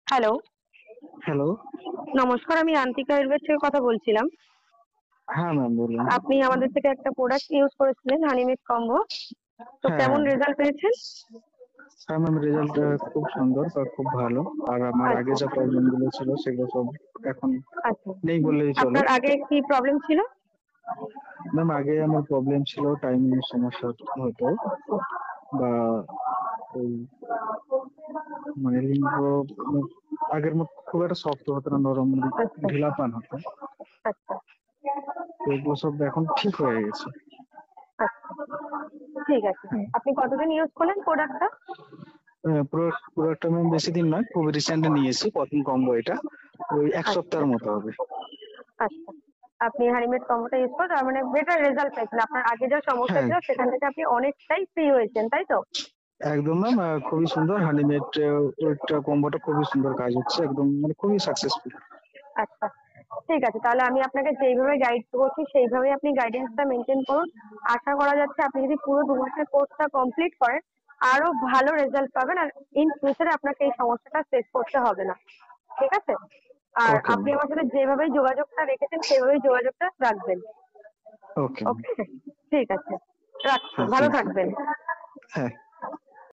Hello, hello. নমস্কার। আমি আন্তিকা আয়ুর্বেদ থেকে কথা বলছিলাম। হ্যাঁ, ম্যাম বলুন। আপনি আমাদের থেকে একটা প্রোডাক্ট ইউজ করেছিলেন হানিমিক্স কম্বো। তো হ্যাঁ, কেমন হ্যাঁ। রেজাল্ট পেয়েছেন? হ্যাঁ, ম্যাম রেজাল্ট খুব সুন্দর বা খুব ভালো। আর আমার আগে আচ্ছা, যা প্রবলেম গুলো ছিল সেগুলো সব এখন আচ্ছা। নেই বললেই চলে। আপনার আগে কি প্রবলেম ছিল? ম্যাম আগে আমার প্রবলেম ছিল টাইমিং এর সমস্যা হতো বা ওই মানে লিঙ্গ আগের মতো খুব একটা শক্ত হতো না, নরম আচ্ছা, ঢিলাপান হতো। আচ্ছা, তো এগুলো সব এখন ঠিক হয়ে গেছে। আচ্ছা। ঠিক আছে। হ্যাঁ। আপনি কতদিন ইউজ করলেন প্রোডাক্টটা? পুরোটা ম্যাম বেশি দিন নয়, খুব রিসেন্ট নিয়েছি প্রথম কম্বো এটা। ওই ১ আচ্ছা, সপ্তাহের মতো হবে। আচ্ছা। আপনি হানিমিক্স কম্বোটা ইউজ করে তার মানে বেটার রেজাল্ট পেয়েছেন। আপনার আগে যা সমস্যা হ্যাঁ, ছিল সেখান থেকে আপনি অনেকটাই ফ্রি হয়েছেন, তাই তো? একদম ম্যাম খুবই সুন্দর হানিমেড ওইটা কম্বোটা খুবই সুন্দর কাজ হচ্ছে একদম মানে খুবই সাকসেসফুল। আচ্ছা, ঠিক আছে। তাহলে আমি আপনাকে যেইভাবে গাইড করছি সেইভাবেই আপনি গাইডেন্সটা মেনটেন করুন। আশা করা যাচ্ছে আপনি যদি পুরো ২ মাসের কোর্সটা কমপ্লিট করেন, আরো ভালো রেজাল্ট পাবেন আর ইন ফিউচার এ আপনাকে এই সমস্যাটা ফেস করতে হবে না। ঠিক আছে? আর ওকে আপনি ম্যাম। আমার সাথে যেভাবেই যোগাযোগটা রেখেছেন সেভাবেই যোগাযোগটা রাখবেন। Okay ma'am. ওকে? ঠিক আছে। রাখছি। হ্যাঁ ভালো থ্যাংক ইউ। থাকবেন। হ্যাঁ।